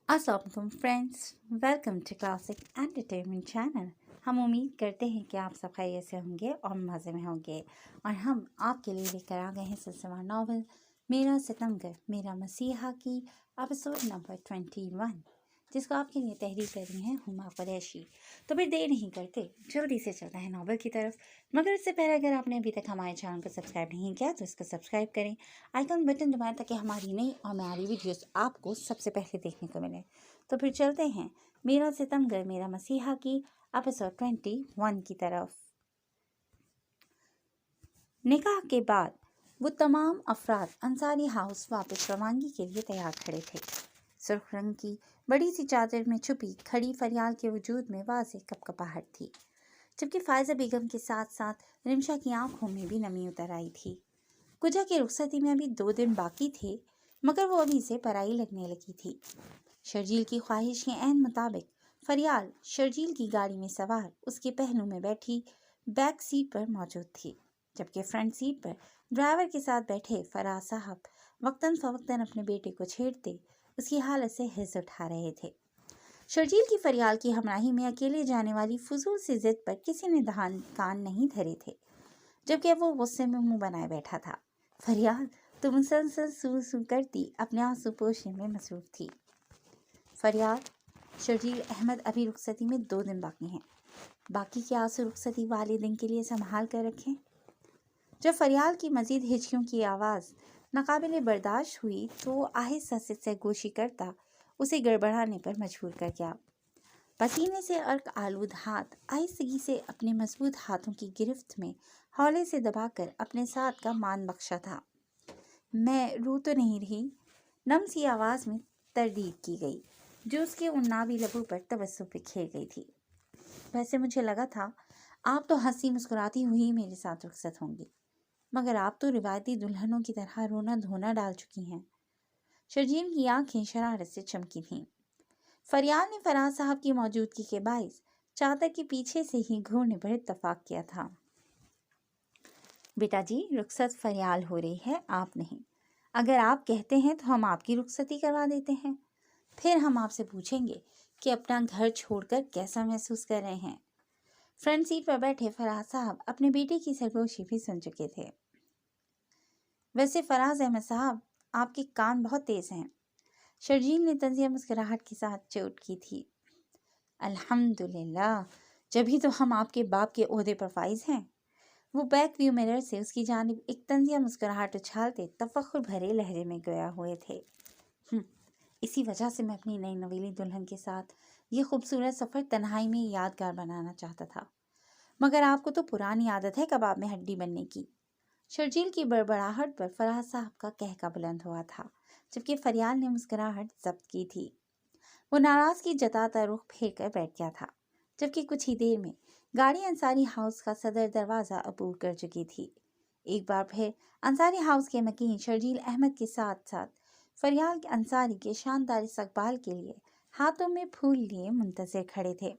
अस्सलाम वालेकुम friends, welcome to classic entertainment channel. हम उम्मीद करते हैं कि आप सब खैरियत से होंगे और मज़े में होंगे और हम आपके लिए लेकर आ गए हैं सिलसिला नावल मेरा सितमगर मेरा मसीहा की एपिसोड नंबर 21, जिसको आपके लिए तहरीर कर रही हैं हुमा कुरैशी। तो फिर देर नहीं करते, जल्दी से चलते हैं नावल की तरफ। मगर इससे पहले अगर आपने अभी तक हमारे चैनल को सब्सक्राइब नहीं किया तो इसको सब्सक्राइब करें, आइकन बटन दबाएं ताकि हमारी नई और नई वीडियोस आपको सबसे पहले देखने को मिले। तो फिर चलते हैं मेरा सितमगर मेरा मसीहा की एपिसोड 21 की तरफ। निकाह के बाद वो तमाम अफराद अंसारी हाउस वापस रवानगी के लिए तैयार खड़े थे। सुर्ख रंग की बड़ी सी चादर में छुपी खड़ी फरियाल के वजूद में वाज़ेह कपकपाहट थी, जबकि फायजा बेगम के साथ साथ रिमशा की आंखों में भी नमी उतर आई थी। कुजा की रुखसती में अभी 2 दिन बाकी थे, मगर वो अभी से पराई लगने लगी थी। शर्जील की ख्वाहिश के ऐन मुताबिक फरियाल शर्जील की गाड़ी में सवार उसके पहलू में बैठी बैक सीट पर मौजूद थी, जबकि फ्रंट सीट पर ड्राइवर के साथ बैठे फराज साहब वक्तन फवक्तन अपने बेटे को छेड़ते उसकी हालत से हिस्स उठा रहे थे। शर्जील की फरियाल की हमराही में अकेले जाने वाली फजूल सी जिद पर किसी ने कान नहीं धरे थे, जबकि वो गुस्से में मुंह बनाए बैठा था। फरियाल तो मुसलसल सू सू करती अपने आंसू पोषने में मसरूफ थी। फरियाल, शर्जील अहमद अभी रुखसती में 2 दिन बाकी हैं, बाकी के आंसू रुखसती वाले दिन के लिए संभाल कर रखें। जब फरियाल की मजीद हिचकियों की आवाज़ नाकाबिले बर्दाश्त हुई तो आहिस्ता से सरगोशी करता उसे गड़बड़ाने पर मजबूर कर गया। पसीने से अर्क आलूद हाथ आहिस्तगी से अपने मजबूत हाथों की गिरफ्त में हौले से दबाकर अपने साथ का मान बख्शा था। मैं रो तो नहीं रही, नम सी आवाज़ में तरदीद की गई जो उसके उन्नाबी लबों पर तबस्सुम बिखेर गई थी। वैसे मुझे लगा था आप तो हंसी मुस्कुराती हुई मेरे साथ रुखसत होंगी, मगर आप तो रिवायती दुल्हनों की तरह रोना धोना डाल चुकी हैं। शर्जील की आंखें शरारत से चमकी थीं। फरियाल ने फराज साहब की मौजूदगी के बाइस चादर के पीछे से ही घूरने पर इत्तफाक किया था। बेटा जी, रुखसत फरियाल हो रही है, आप नहीं। अगर आप कहते हैं तो हम आपकी रुखसती करवा देते हैं, फिर हम आपसे पूछेंगे कि अपना घर छोड़कर कैसा महसूस कर रहे हैं। फ्रंट सीट पर बैठे फराज साहब अपने बेटे की सरगोशी भी सुन चुके थे। वैसे फराज अहमद साहब, आपके कान बहुत तेज हैं, शर्जील ने तंजिया मुस्कुराहट के साथ चोट की थी। अल्हम्दुलिल्लाह, जभी तो हम आपके बाप के ओहदे पर फाइज हैं। वो बैक व्यू मिरर से उसकी जानिब एक तंजिया मुस्कुराहट उछालते तफक्कुर भरे लहजे में गोया हुए थे। इसी वजह से मैं अपनी नई नवेली दुल्हन के साथ ये खूबसूरत सफ़र तन्हाई में यादगार बनाना चाहता था, मगर आपको तो पुरानी आदत है कबाब में हड्डी बनने की। शर्जील की बड़बड़ाहट पर फराज साहब का कहका बुलंद हुआ था, जबकि फरियाल ने मुस्कुराहट जब्त की थी। वो नाराज़गी जताता रुख फेर कर बैठ गया था, जबकि कुछ ही देर में गाड़ी अंसारी हाउस का सदर दरवाज़ा अबूर कर चुकी थी। एक बार फिर अंसारी हाउस के मकीन शर्जील अहमद के साथ साथ फरियाल के अंसारी के शानदार इस्तकबाल के लिए हाथों में फूल लिए मुंतज़िर खड़े थे।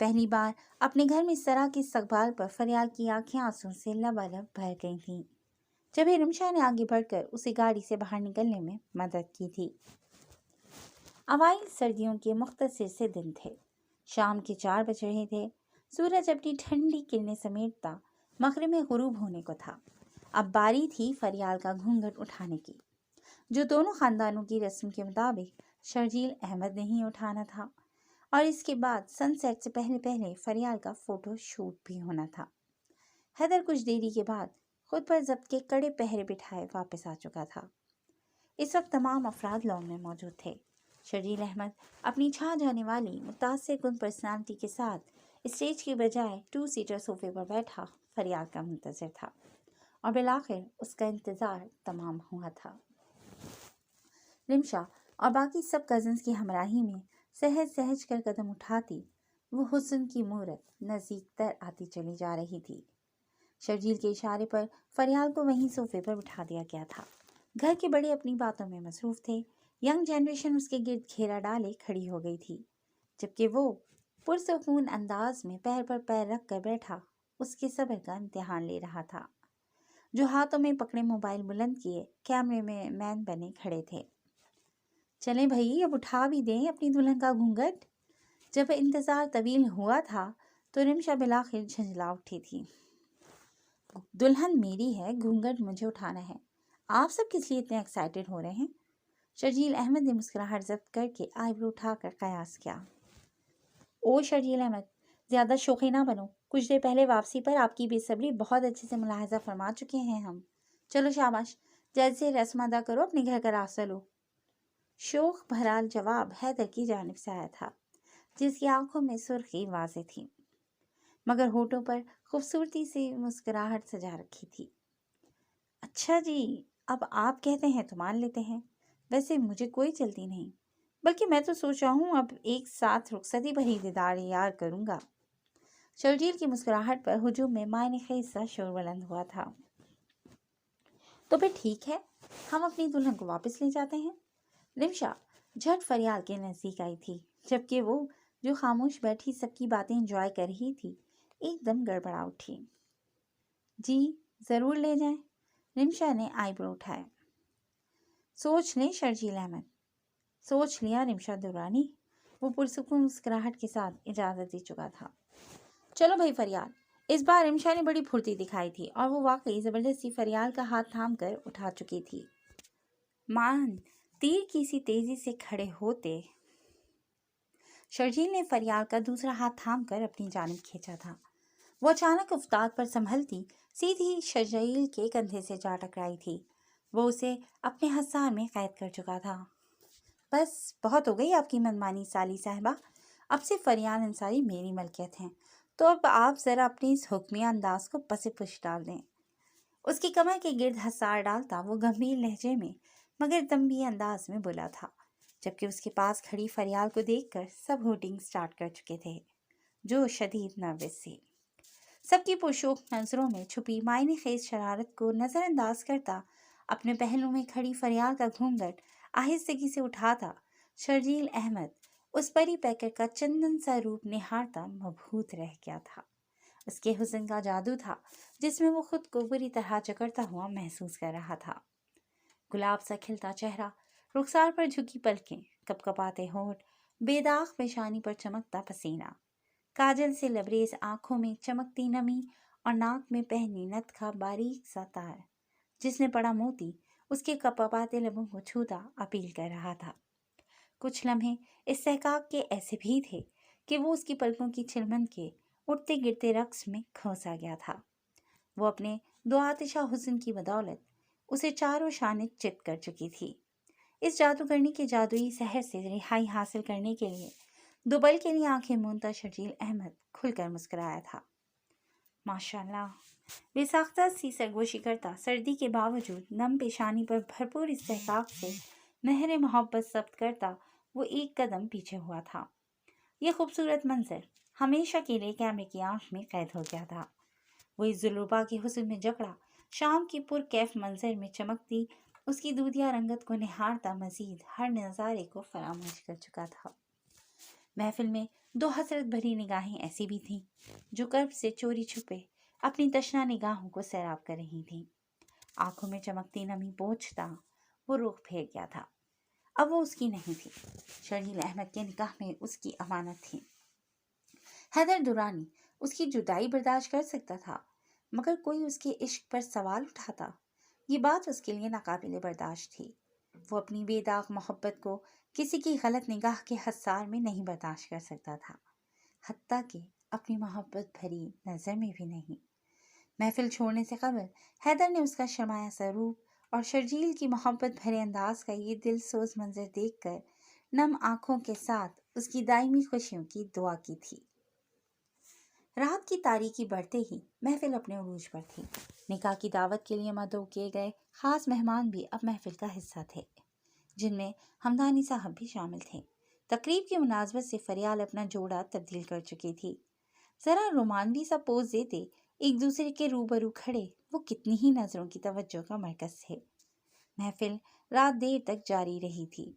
पहली बार अपने घर में इस तरह के इस्तकबाल पर फरियाल की आंखें आंसू से लबालब भर गई थीं, जब रिमशा ने आगे बढ़कर उसे गाड़ी से बाहर निकलने में मदद की थी। अवाइल सर्दियों के मुख्तसर से दिन थे। शाम के 4 बज रहे थे। सूरज अपनी ठंडी किरणें समेटता मगरिब में गुरूब होने को था। अब बारी थी फरियाल का घूंघट उठाने की, जो दोनों खानदानों की रस्म के मुताबिक शर्जील अहमद ने ही उठाना था, और इसके बाद सनसेट से पहले पहले फरियाल का फोटो शूट भी होना था। हैदर कुछ देरी के बाद खुद पर जब्त के कड़े पहरे बिठाए वापस आ चुका था। इस वक्त तमाम अफराद लॉन में मौजूद थे। शर्जील अहमद अपनी छा जाने वाली मुतासिर कुन पर्सनालिटी के साथ स्टेज के बजाय 2 सीटर सोफे पर बैठा फरियाल का मुंतज़िर था, और बिलाखिर उसका इंतज़ार तमाम हुआ था। रिमशा और बाकी सब कज़न्स की हमराही में सहज सहज कर कदम उठाती वो हुस्न की मूरत नज़दीक तर आती चली जा रही थी। शर्जील के इशारे पर फरियाल को वहीं सोफे पर बिठा दिया गया था। घर के बड़े अपनी बातों में मसरूफ़ थे। यंग जनरेशन उसके गिर्द घेरा डाले खड़ी हो गई थी, जबकि वो पुरसकून अंदाज में पैर पर पैर रख कर बैठा उसके सब्र का इम्तिहान ले रहा था, जो हाथों में पकड़े मोबाइल बुलंद किए कैमरे में मैन बने खड़े थे। चलें भई, अब उठा भी दें अपनी दुल्हन का घूंघट। जब इंतज़ार तवील हुआ था तो रिमशा बिलाखिर झंझला उठी थी। दुल्हन मेरी है, घूंघट मुझे उठाना है। आप सब किस लिए इतने एक्साइटेड हो रहे हैं? शर्जील अहमद ने मुस्कुराहट जब्त करके आईब्रो उठाकर कयास किया। ओ शर्जील अहमद, ज़्यादा शोखी ना बनो। कुछ देर पहले वापसी पर आपकी बेसब्री बहुत अच्छे से मुलाहजा फरमा चुके हैं हम। चलो शाबाश, जैसे रस्म अदा करो, अपने घर का रास्ता लो। शोख भरा जवाब हैदर की जानिब से आया था, जिसकी आंखों में सुर्खी वाज़ेह थी, मगर होठों पर खूबसूरती से मुस्कुराहट सजा रखी थी। अच्छा जी, अब आप कहते हैं तो मान लेते हैं। वैसे मुझे कोई जल्दी नहीं, बल्कि मैं तो सोच रहा हूँ अब एक साथ रुखसती पर ही दीदार यार करूँगा। शर्जील की मुस्कुराहट पर हुजूम में मायने खेज सा शोर बुलंद हुआ था। तो फिर ठीक है, हम अपनी दुल्हन को वापस ले जाते हैं। रिमशा झट फरियाल के नज़दीक आई थी, जबकि वो जो खामोश बैठी सबकी बातें एंजॉय कर रही थी, एकदम गड़बड़ा उठी। जी ज़रूर ले जाएं। रिमशा ने आईब्रो उठाए। सोच लें शर्जील अहमद। सोच लिया रिमशा दुरानी। वो पुरसुकून मुस्कुराहट के साथ इजाज़त दे चुका था। चलो भाई फरियाल। इस बार रिमशा ने बड़ी फुर्ती दिखाई थी और वो वाकई ज़बरदस्ती फरियाल का हाथ थाम कर उठा चुकी थी। मान तीर की सी तेजी से खड़े होते शर्जील ने फरियाल का दूसरा हाथ थाम कर अपनी जानिब खींचा था। वो अचानक उफ्ताद पर संभलती सीधी शर्जील के कंधे से जा टकराई थी। वो उसे अपने हसार में कैद कर चुका था। बस बहुत हो गई आपकी मनमानी साली साहिबा। अब से फरियाल अंसारी मेरी मलकियत हैं, तो अब आप ज़रा अपने इस हुक्मिया अंदाज को पसे पुश डाल दें। उसकी कमर के गिर्द हसार डालता वो गंभीर लहजे में मगर दम्भी अंदाज में बोला था, जबकि उसके पास खड़ी फरियाल को देखकर सब होटिंग स्टार्ट कर चुके थे, जो शदीद नर्वस थी। सबकी पुरशोक नज़रों में छुपी मायने खेज शरारत को नज़रअंदाज करता अपने पहलू में खड़ी फरियाल का घूंघट आहिस्तगी से उठाता शर्जील अहमद उस परी पैकर का चंदन सा रूप निहारता मबहूत रह गया था। उसके हुस्न का जादू था, जिसमें वो खुद को बुरी तरह जकड़ता हुआ महसूस कर रहा था। गुलाब सा खिलता चेहरा, रुखसार पर झुकी पलकें, कपकपाते होंठ, बेदाग पेशानी पर चमकता पसीना, काजल से लबरेज आंखों में चमकती नमी और नाक में पहनी नथ का बारीक सा तार, जिसने पड़ा मोती उसके कपकपाते लबों को छूता अपील कर रहा था। कुछ लम्हे इस्तेहकाक के ऐसे भी थे कि वो उसकी पलकों की छिलमन के उठते गिरते रक्स में खोसा गया था। वो अपने दो आतिशा हुस्न की बदौलत उसे चारों शानित चित कर चुकी थी। इस जादूगरनी के जादुई सहर से रिहाई हासिल करने के लिए दो पल के लिए आंखें मूंदता शर्जील अहमद खुलकर मुस्कुराया था। माशाल्लाह, बेसाख्ता सी सरगोशी करता सर्दी के बावजूद नम पेशानी पर भरपूर इस्तेहकाक से मेहर मोहब्बत जब्त करता वो एक कदम पीछे हुआ था। यह खूबसूरत मंजर हमेशा के लिए कैमरे की आंख में कैद हो गया था। वो इस जुलूबा के हुस्न में जकड़ा शाम की पुरकैफ मंजर में चमकती उसकी दूधिया रंगत को निहारता मजीद हर नज़ारे को फरामोश कर चुका था। महफिल में दो हसरत भरी निगाहें ऐसी भी थीं, जो कर्ब से चोरी छुपे अपनी तशना निगाहों को सैराब कर रही थीं। आंखों में चमकती नमी पोंछता वो रुख फेर गया था। अब वो उसकी नहीं थी, शर्जील अहमद के निकाह में उसकी अमानत थी। हैदर दुरानी उसकी जुदाई बर्दाश्त कर सकता था, मगर कोई उसके इश्क पर सवाल उठाता, ये बात उसके लिए नाकाबिले बर्दाश्त थी। वो अपनी बेदाग मोहब्बत को किसी की गलत निगाह के हसार में नहीं बर्दाश्त कर सकता था, हत्ता कि अपनी मोहब्बत भरी नज़र में भी नहीं। महफिल छोड़ने से कबल हैदर ने उसका शर्माया सा रूप और शर्जील की मोहब्बत भरे अंदाज का ये दिल सोज मंजर देखकर नम आंखों के साथ उसकी दायमी खुशियों की दुआ की थी। रात की तारीकी बढ़ते ही महफिल अपने उरूज पर थी। निकाह की दावत के लिए मदऊ किए गए खास मेहमान भी अब महफिल का हिस्सा थे, जिनमें हमदानी साहब भी शामिल थे। तकरीब की मुनासबत से फरियाल अपना जोड़ा तब्दील कर चुकी थी। जरा रोमानवी सा पोज देते एक दूसरे के रूबरू खड़े वो कितनी ही नजरों की तवज्जो का मरकज थे। महफिल रात देर तक जारी रही थी।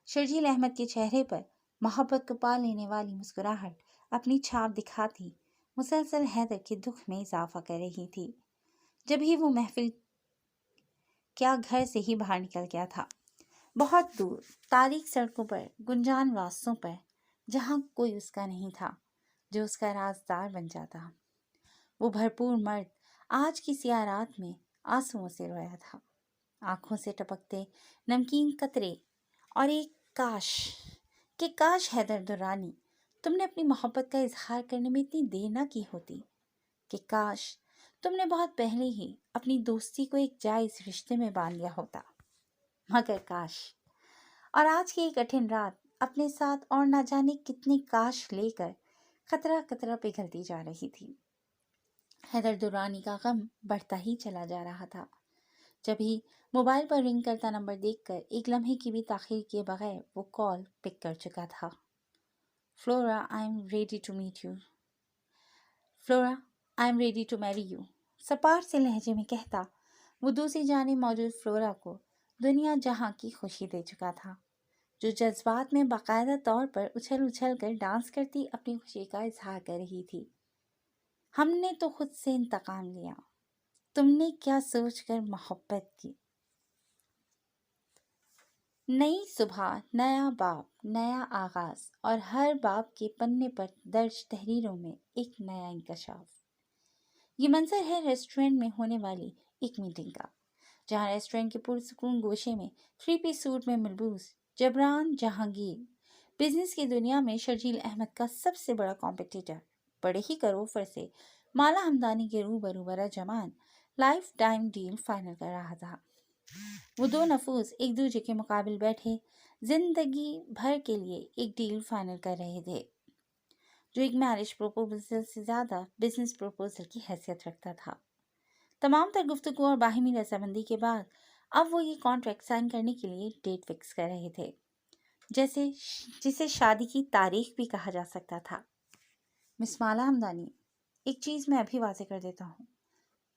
शर्जील अहमद के चेहरे पर मोहब्बत को पा लेने वाली मुस्कुराहट अपनी छाप दिखाती मुसलसल हैदर के दुख में इजाफा कर रही थी। जब ही वो महफिल क्या घर से ही बाहर निकल गया था, بہت دور تاریک سڑکوں پر، گنجان راستوں پر، جہاں کوئی اس کا نہیں تھا جو اس کا رازدار بن جاتا۔ وہ بھرپور مرد آج کی سیاہ رات میں آنسوؤں سے رویا تھا، آنکھوں سے ٹپکتے نمکین قطرے، اور ایک کاش حیدر درانی تم نے اپنی محبت کا اظہار کرنے میں اتنی دیر نہ کی ہوتی، کہ کاش تم نے بہت پہلے ہی اپنی دوستی کو ایک جائز رشتے میں باندھ لیا ہوتا، مگر کاش۔ اور آج کی ایک کٹھن رات اپنے ساتھ اور نہ جانے کتنے کاش لے کر قطرہ قطرہ پگھلتی جا رہی تھی۔ حیدر درانی کا غم بڑھتا ہی چلا جا رہا تھا، جبھی موبائل پر رنگ کرتا نمبر دیکھ کر ایک لمحے کی بھی تاخیر کیے بغیر وہ کال پک کر چکا تھا۔ Flora, I am ready to meet you. Flora, I am ready to marry you, سپاٹ سے لہجے میں کہتا وہ دوسری جانب موجود فلورا کو دنیا جہاں کی خوشی دے چکا تھا، جو جذبات میں باقاعدہ طور پر اچھل اچھل کر ڈانس کرتی اپنی خوشی کا اظہار کر رہی تھی۔ ہم نے تو خود سے انتقام لیا، تم نے کیا سوچ کر محبت کی؟ نئی صبح، نیا باب، نیا آغاز، اور ہر باب کے پنے پر درج تحریروں میں ایک نیا انکشاف۔ یہ منظر ہے ریسٹورنٹ میں ہونے والی ایک میٹنگ کا، جہاں ریسٹورنٹ کے پرسکون گوشے میں 3 پیس سوٹ میں ملبوس جبران جہانگیر، بزنس کی دنیا میں شرجیل احمد کا سب سے بڑا کمپیٹیٹر، بڑے ہی کروفر سے مالا ہمدانی کے روبرو برا جمان لائف ٹائم ڈیل فائنل کر رہا تھا۔ وہ دو نفوس ایک دوسرے کے مقابل بیٹھے زندگی بھر کے لیے ایک ڈیل فائنل کر رہے تھے، جو ایک میرج پروپوزل سے زیادہ بزنس پروپوزل کی حیثیت رکھتا تھا۔ تمام تر گفتگو اور باہمی رضامندی کے بعد اب وہ یہ کانٹریکٹ سائن کرنے کے لیے ڈیٹ فکس کر رہے تھے، جسے شادی کی تاریخ بھی کہا جا سکتا تھا۔ مس مالا ہمدانی، ایک چیز میں ابھی واضح کر دیتا ہوں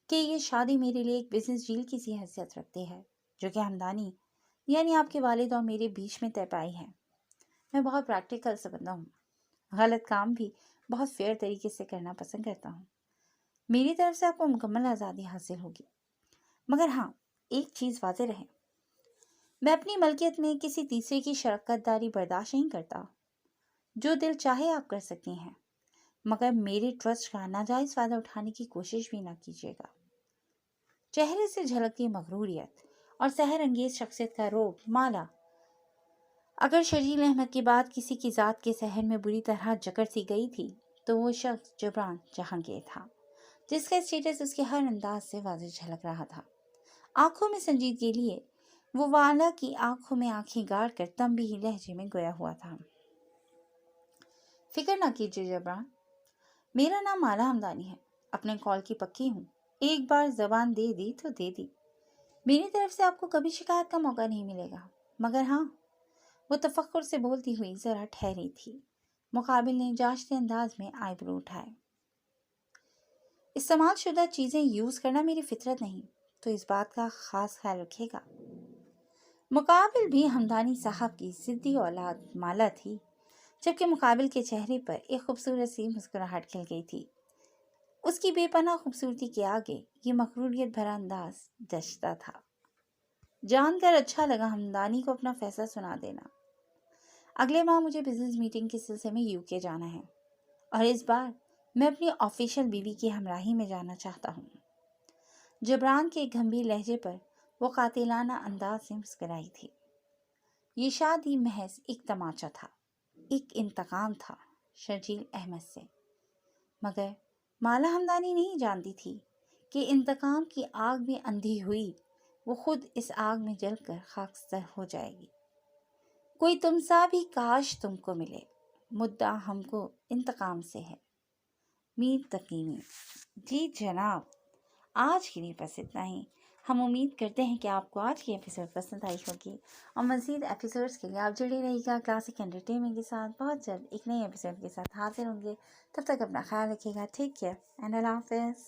کہ یہ شادی میرے لیے ایک بزنس ڈیل کی سی حیثیت رکھتی ہے، جو کہ ہمدانی یعنی آپ کے والد اور میرے بیچ میں طے پائی ہے۔ میں بہت پریکٹیکل سے بندہ ہوں، غلط کام بھی بہت فیئر طریقے سے کرنا پسند کرتا ہوں۔ میری طرف سے آپ کو مکمل آزادی حاصل ہوگی، مگر ہاں ایک چیز واضح رہے، میں اپنی ملکیت میں کسی تیسرے کی شراکت داری برداشت نہیں کرتا۔ جو دل چاہے آپ کر سکتی ہیں، مگر میرے ٹرسٹ کا ناجائز فائدہ اٹھانے کی کوشش بھی نہ کیجیے گا۔ چہرے سے جھلکتی مغروریت اور سحر انگیز شخصیت کا روب مالا، اگر شرجیل احمد کے بعد کسی کی ذات کے سحر میں بری طرح جکڑ سی گئی تھی تو وہ شخص جبران جہانگیر تھا، جس کا اسٹیٹس اس کے ہر انداز سے واضح جھلک رہا تھا۔ آنکھوں میں سنجیدگی لیے وہ والا کی آنکھوں میں آنکھیں گاڑ کر تنبیہی لہجے میں گویا ہوا تھا۔ فکر نہ کیجیے جبران، میرا نام مالا ہمدانی ہے، اپنے کال کی پکی ہوں، ایک بار زبان دے دی تو دے دی، میری طرف سے آپ کو کبھی شکایت کا موقع نہیں ملے گا۔ مگر ہاں، وہ تفخر سے بولتی ہوئی ذرا ٹھہری تھی۔ مقابل نے جانچتے انداز میں آئی برو اٹھائے۔ استعمال شدہ چیزیں یوز کرنا میری فطرت نہیں، تو اس بات کا خاص خیال رکھے گا۔ مقابل بھی ہمدانی صاحب کی ضدی اولاد مالا تھی، جبکہ مقابل کے چہرے پر ایک خوبصورت سی مسکراہٹ کھل گئی تھی۔ اس کی بے پناہ خوبصورتی کے آگے یہ مغروریت بھرا انداز دشتا تھا۔ جان کر اچھا لگا ہمدانی کو اپنا فیصلہ سنا دینا۔ اگلے ماہ مجھے بزنس میٹنگ کے سلسلے میں UK جانا ہے، اور اس بار میں اپنی آفیشیل بیوی کی ہمراہی میں جانا چاہتا ہوں۔ جبران کے گھمبیر لہجے پر وہ قاتلانہ انداز سے مسکرائی تھی۔ یہ شادی محض ایک تماچا تھا، ایک انتقام تھا شرجیل احمد سے، مگر مالا ہمدانی نہیں جانتی تھی کہ انتقام کی آگ میں اندھی ہوئی وہ خود اس آگ میں جل کر خاکستر ہو جائے گی۔ کوئی تم سا بھی کاش تم کو ملے، مدعا ہم کو انتقام سے ہے۔ میر تقیمی۔ جی جناب، آج کے لیے بس اتنا ہی۔ ہم امید کرتے ہیں کہ آپ کو آج کی ایپیسوڈ پسند آئی ہوگی، اور مزید ایپیسوڈز کے لیے آپ جڑے رہیے گا کلاسک انٹرٹینمنٹ کے ساتھ۔ بہت جلد ایک نئی ایپیسوڈ کے ساتھ حاضر ہوں گے، تب تک اپنا خیال رکھیے گا۔ ٹیک کیئر اینڈ اللہ حافظ۔